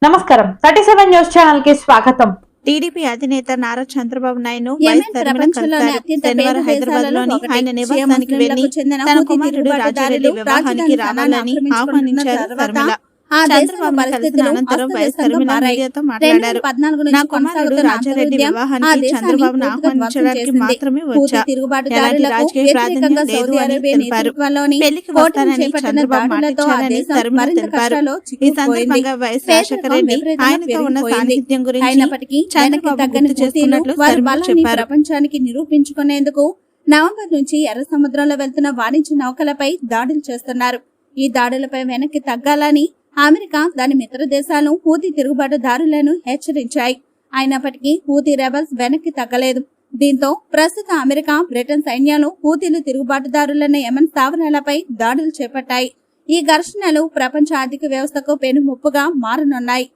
నమస్కారం 37 news channel కి స్వాగతం. టీడీపీ అధినేత నారా చంద్రబాబు నాయుడు శనివారం హైదరాబాద్ లోని ఆయన నివాసానికి వెళ్లి తన కుమారుడు రాజారెడ్డి వివాహానికి రావాలని ఆహ్వానించారు శర్మిల. చంద్రబాబు కలిసిన అనంతరం వైఎస్ శర్మిల మీడియాతో మాట్లాడారు. నా కుమారుడు రాజారెడ్డి వివాహానికి చంద్రబాబును ఆహ్వానించడానికి మాత్రమే వచ్చా, ఎలాంటి రాజకీయ ప్రాధాన్యం లేదు అని తెలిపారు. పెళ్లికి వస్తానని చంద్రబాబు మాటిచ్చారని శర్మిల తెలిపారు. ఈ సందర్భంగా వైఎస్ రాజశేఖర రెడ్డి ఆయనతో ఉన్న సాన్నిహిత్యం గురించి చంద్రబాబు గుర్తు చేసుకున్నట్లు శర్మిల చెప్పారు. ప్రపంచానికి నిరూపించుకునేందుకు నవంబర్ నుంచి ఎర్ర సముద్రంలో వెళ్తున్న వాణిజ్య నౌకలపై దాడులు చేస్తున్నారు. ఈ దాడులపై వెనక్కి తగ్గాలని అమెరికా దాని మిత్ర దేశాలు హూతీ తిరుగుబాటుదారులను హెచ్చరించాయి. అయినప్పటికీ హూతీ రెబల్స్ వెనక్కి తగ్గలేదు. దీంతో ప్రస్తుత అమెరికా, బ్రిటన్ సైన్యాలు హూతీలు తిరుగుబాటుదారులైన యెమెన్ స్థావరాలపై దాడులు చేపట్టాయి. ఈ ఘర్షణలు ప్రపంచ ఆర్థిక వ్యవస్థకు పెనుముప్పుగా మారనున్నాయి.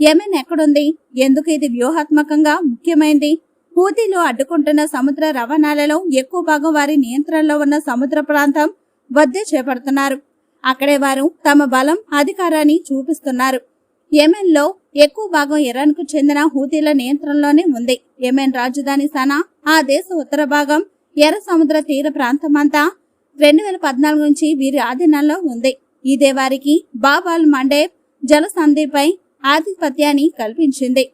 యెమెన్ ఎక్కడుంది? ఎందుకు ఇది వ్యూహాత్మకంగా ముఖ్యమైంది? హూతీలు అడ్డుకుంటున్న సముద్ర రవాణాలలో ఎక్కువ భాగం వారి నియంత్రణలో ఉన్న సముద్ర ప్రాంతం వద్దే చేపడుతున్నారు. అక్కడే వారు తమ బలం, అధికారాన్ని చూపిస్తున్నారు. యెమెన్ లో ఎక్కువ భాగం ఇరాన్ కు చెందిన హూతీల నియంత్రణలోనే ఉంది. యెమెన్ రాజధాని సనా, ఆ దేశ ఉత్తర భాగం, ఎర్ర సముద్ర తీర ప్రాంతమంతా 2014 నుంచి వీరి ఆధీనంలో ఉంది. ఇదే వారికి బాబ్ అల్ మండేబ్ జలసంధిపై ఆధిపత్యాన్ని కల్పించింది.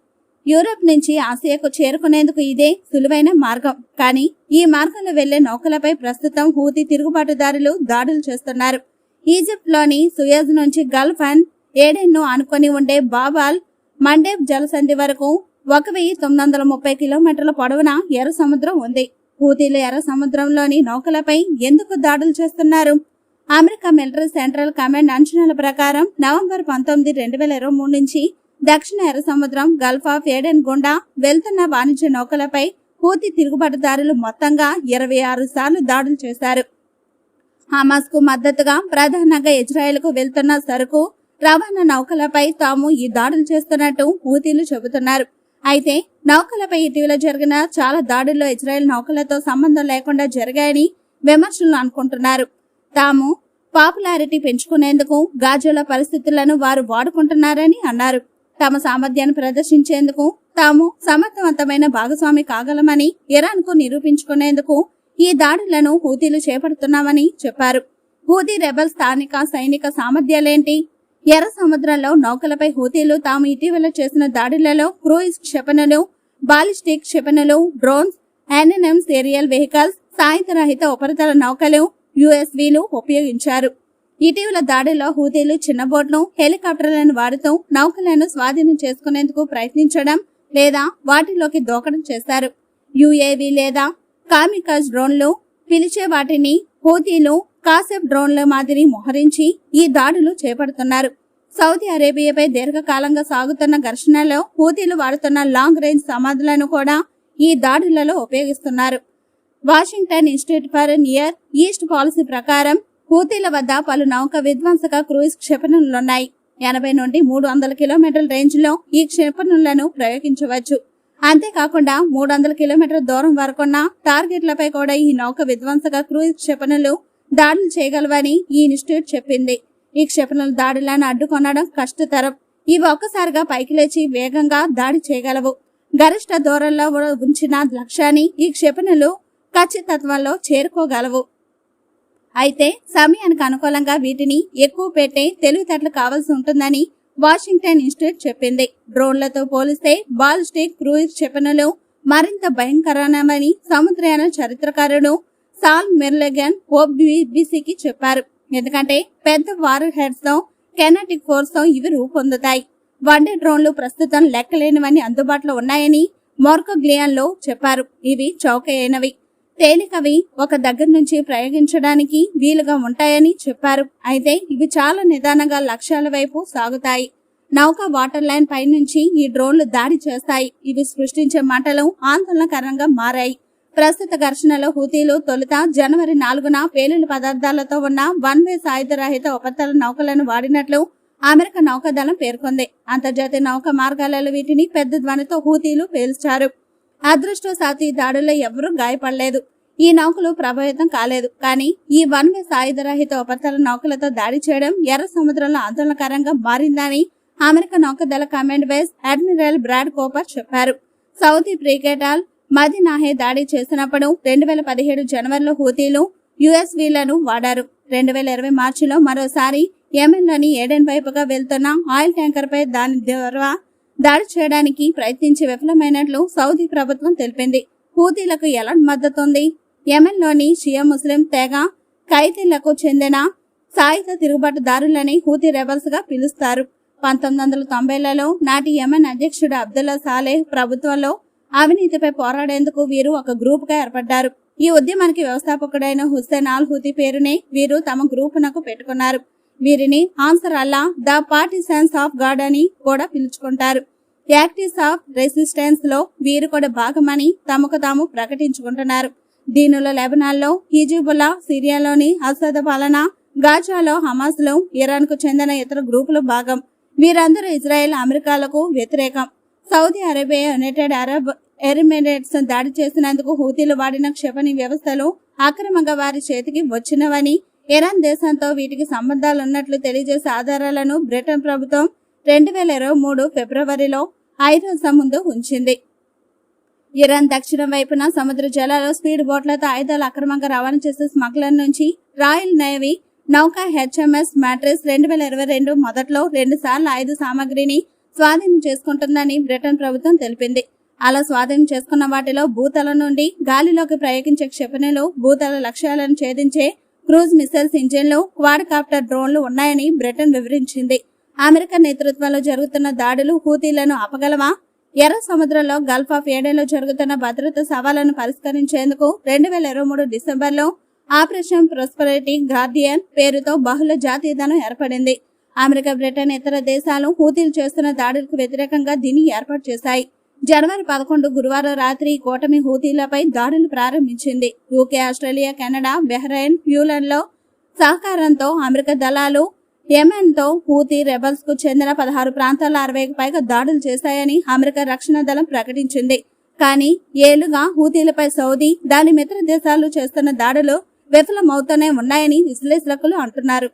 యూరప్ నుంచి ఆసియాకు చేరుకునేందుకు ఇదే సులువైన మార్గం. కానీ ఈ మార్గంలో వెళ్లే నౌకలపై ప్రస్తుతం హూతీ తిరుగుబాటుదారులు దాడులు చేస్తున్నారు. ఈజిప్ట్ లోని సుయజ్ నుంచి గల్ఫ్ అండ్ ఏడెన్ ను ఆనుకొని ఉండే బాబ్ అల్ మండేబ్ జలసంధి వరకు 1930 కిలోమీటర్ల పొడవున ఎర్ర సముద్రం ఉంది. హూతీలు ఎర్ర సముద్రంలోని నౌకలపై ఎందుకు దాడులు చేస్తున్నారు? అమెరికా మిలిటరీ సెంట్రల్ కమాండ్ అంచనాల ప్రకారం నవంబర్ 19, 2023 నుంచి దక్షిణ ఎర్ర సముద్రం, గల్ఫ్ ఆఫ్ ఏడెన్ గుండా వెళ్తున్న వాణిజ్య నౌకలపై హూతీ తిరుగుబాటుదారులు మొత్తంగా 26 సార్లు దాడులు చేశారు. హమాస్ కు మద్దతుగా ప్రధానంగా ఇజ్రాయెల్ కు వెళ్తున్న సరుకు రవాణా నౌకలపై తాము ఈ దాడులు చేస్తున్నట్టు హూతీలు చెబుతున్నారు. అయితే నౌకలపై ఇటీవల జరిగిన చాలా దాడుల్లో ఇజ్రాయెల్ నౌకలతో సంబంధం లేకుండా జరిగాయని విమర్శలు అనుకుంటున్నారు. తాము పాపులారిటీ పెంచుకునేందుకు గాజాల పరిస్థితులను వారు వాడుకుంటున్నారని అన్నారు. తమ సామర్థ్యాన్ని ప్రదర్శించేందుకు తాము సమర్థవంతమైన భాగస్వామి కాగలమని ఇరాన్ కు నిరూపించుకునేందుకు ఈ దాడులను హూతీలు చేపడుతున్నామని చెప్పారు. హూతీ రెబల్ స్థానిక సైనిక సామర్థ్యాలేంటి? ఎర్ర సముద్రంలో నౌకలపై హూతీలు తాము ఇటీవల చేసిన దాడులలో క్రూయిజ్ క్షిపణులు, బాలిస్టిక్ క్షిపణులు, డ్రోన్స్, ఎన్ఎన్ఎంస్ ఏరియల్ వెహికల్స్, సాయుధరహిత ఉపరితల నౌకలు, యుఎస్వీలు ఉపయోగించారు. ఇటీవల దాడుల్లో హూతీలు చిన్న బోట్లు, హెలికాప్టర్లను వాడుతూ నౌకలను స్వాధీనం చేసుకునేందుకు ప్రయత్నించడం లేదా వాటిలోకి దూకడం చేశారు. యుఏవి లేదా కామికాజ్ డ్రోన్లు పిలిచే వాటిని హూతీలు కాసెఫ్ డ్రోన్ల మాదిరి మోహరించి ఈ దాడులు చేపడుతున్నారు. సౌదీ అరేబియాపై దీర్ఘకాలంగా సాగుతున్న ఘర్షణలో హూతీలు వాడుతున్న లాంగ్ రేంజ్ సమాధులను కూడా ఈ దాడులలో ఉపయోగిస్తున్నారు. Washington institute for near east policy ప్రకారం హూతీల వద్ద పలు నౌక విధ్వంసక క్రూయిజ్ క్షిపణులున్నాయి. 80 నుండి 300 కిలోమీటర్ల రేంజ్ లో ఈ క్షిపణులను ప్రయోగించవచ్చు. అంతేకాకుండా 300 కిలోమీటర్ల దూరం వరకున్న టార్గెట్లపై కూడా ఈ నౌక విధ్వంసక క్రూయిజ్ క్షిపణులు దాడులు చేయగలవని ఈ ఇన్స్టిట్యూట్ చెప్పింది. ఈ క్షిపణుల దాడులను అడ్డుకొనడం కష్టతరం. ఇవి ఒక్కసారిగా పైకి లేచి వేగంగా దాడి చేయగలవు. గరిష్ట దూరంలో ఉంచిన లక్ష్యాన్ని ఈ క్షిపణులు ఖచ్చితత్వంలో చేరుకోగలవు. అయితే సమయానికి అనుకూలంగా వీటిని ఎక్కువ పెట్టే తెలివితేటలు కావాల్సి ఉంటుందని వాషింగ్టన్ ఇన్స్టిట్యూట్ చెప్పింది. డ్రోన్లతో పోలిస్తే బాలిస్టిక్ క్రూయిజ్ క్షిపణులు మరింత భయంకరమని సముద్రయాన చరిత్రకారుడు సాల్ మెర్లెగన్ ఓబీబీసీకి చెప్పారు. ఎందుకంటే పెద్ద వార్ హెడ్స్ తో, కెనెటిక్ ఫోర్స్ తో ఇవి రూపొందుతాయి. వన్డే డ్రోన్లు ప్రస్తుతం లెక్కలేనివని అందుబాటులో ఉన్నాయని మోర్కోగ్లియాన్ లో చెప్పారు. ఇవి చౌకైనవి, తేలికవి, ఒక దగ్గర నుంచి ప్రయోగించడానికి వీలుగా ఉంటాయని చెప్పారు. అయితే ఇవి చాలా నిదానంగా లక్ష్యాల వైపు సాగుతాయి. నౌక వాటర్ లైన్ పై నుంచి ఈ డ్రోన్లు దాడి చేస్తాయి. ఇవి సృష్టించే మంటలు ఆందోళనకరంగా మారాయి. ప్రస్తుత ఘర్షణలో హూతీలు తొలుత జనవరి 4న పేలుడు పదార్థాలతో ఉన్న వన్వే సాయుధరహిత ఉపరితల నౌకలను వాడినట్లు అమెరికా నౌకాదళం పేర్కొంది. అంతర్జాతీయ నౌక మార్గాలలో వీటిని పెద్ద ధ్వనితో హూతీలు పేల్చారు. అదృష్టవశాత్తు ఈ దాడుల్లో ఎవరూ గాయపడలేదు. ఈ నౌకలు ప్రభావితం కాలేదు. కానీ ఈ వన్వే సాయుధరహిత ఉపరితల నౌకలతో దాడి చేయడం ఎర్ర సముద్రంలో ఆందోళనకరంగా మారిందని అమెరికా నౌకాదళ command base admiral Brad Cooper చెప్పారు. సౌదీ బ్రిగేడాల్ మదీనాహే దాడి చేసినప్పుడు 2017 జనవరిలో హూతీలు యుఎస్వీలను వాడారు. 2020 మార్చిలో మరోసారి యెమెన్లోని ఏడెన్ వైపుగా వెళ్తున్న ఆయిల్ ట్యాంకర్ పై దాని ద్వారా దాడి చేయడానికి ప్రయత్నించి విఫలమైనట్లు సౌదీ ప్రభుత్వం తెలిపింది. హూతీలకు ఎలాంటి మద్దతుంది? యెమెన్లోని షియా ముస్లిం తెగ ఖైదీలకు చెందిన సాయుధ తిరుగుబాటుదారులని హూతీ రెబల్స్ గా పిలుస్తారు. 1990లలో నాటి యెమెన్ అధ్యక్షుడు అబ్దుల్లా సాలెహ్ ప్రభుత్వంలో అవినీతిపై పోరాడేందుకు వీరు ఒక గ్రూప్ గా ఏర్పడ్డారు. ఈ ఉద్యమానికి వ్యవస్థాపకుడైన హుస్సేన్ అల్ హూతీ పేరునే వీరు తమ గ్రూపునకు పెట్టుకున్నారు. వీరిని Ansar Allah the partisans of God అని కూడా పిలుచుకుంటారు. యాక్టివ్స్ ఆఫ్ రెసిస్టెన్స్ లో వీరు కూడా భాగమని తమకు తాము ప్రకటించుకుంటున్నారు. దీనిలో లెబనాన్లో హిజబుల్లా, సిరియాలోని అసద్ పాలన, గాజాలో హమాస్ లో ఇరాన్ కు చెందిన ఇతర గ్రూపులు భాగం. వీరందరూ ఇజ్రాయెల్, అమెరికాలకు వ్యతిరేకం. Saudi Arabia, United Arab Emirates దాడి చేసినందుకు హూతీలు వాడిన క్షిపణి వ్యవస్థలు అక్రమంగా వారి చేతికి వచ్చినవని, ఇరాన్ దేశంతో వీటికి సంబంధాలున్నట్లు తెలియజేసే ఆధారాలను బ్రిటన్ ప్రభుత్వం 2023 ఫిబ్రవరిలో ఐరోసా ముందు ఉంచింది. ఇరాన్ దక్షిణం వైపున సముద్ర జలాల్లో స్పీడ్ బోట్లతో ఆయుధాలు అక్రమంగా రవాణా చేసే స్మగ్లర్ నుంచి రాయల్ నేవీ నౌక HMS మ్యాట్రిస్ 2022 మొదట్లో 2 సార్లు ఆయుధ సామాగ్రిని స్వాధీనం చేసుకుంటుందని బ్రిటన్ ప్రభుత్వం తెలిపింది. అలా స్వాధీనం చేసుకున్న వాటిలో భూతల నుండి గాలిలోకి ప్రయోగించే క్షిపణులు, భూతల లక్ష్యాలను ఛేదించే క్రూజ్ మిసైల్స్ ఇంజిన్లు, క్వాడ్కాప్టర్ డ్రోన్లు ఉన్నాయని బ్రిటన్ వివరించింది. అమెరికా నేతృత్వంలో జరుగుతున్న దాడులు హూతీలను ఆపగలవా? ఎర్ర సముద్రంలో గల్ఫ్ ఆఫ్ ఏడెన్లో జరుగుతున్న భద్రతా సవాళ్లను పరిష్కరించేందుకు 2023 డిసెంబర్లో ఆపరేషన్ ప్రాస్పెరిటీ గార్డియన్ పేరుతో బహుళ జాతీయ దళం ఏర్పడింది. అమెరికా, బ్రిటన్, ఇతర దేశాలు హూతీలు చేస్తున్న దాడులకు వ్యతిరేకంగా దీన్ని ఏర్పాటు చేశాయి. జనవరి 11 గురువారం రాత్రి కూటమి హూతీలపై దాడులు ప్రారంభించింది. యూకే, ఆస్ట్రేలియా, కెనడా, బెహ్రెయిన్, న్యూలాండ్లో సహకారంతో అమెరికా దళాలు యెమెన్ తో హూతీ రెబల్స్ కు చెందిన 16 ప్రాంతాల్లో 60కి పైగా దాడులు చేశాయని అమెరికా రక్షణ దళం ప్రకటించింది. కానీ ఏళ్లుగా హూతీలపై సౌదీ, దాని మిత్ర దేశాలు చేస్తున్న దాడులు విఫలమవుతూనే ఉన్నాయని విశ్లేషకులు అంటున్నారు.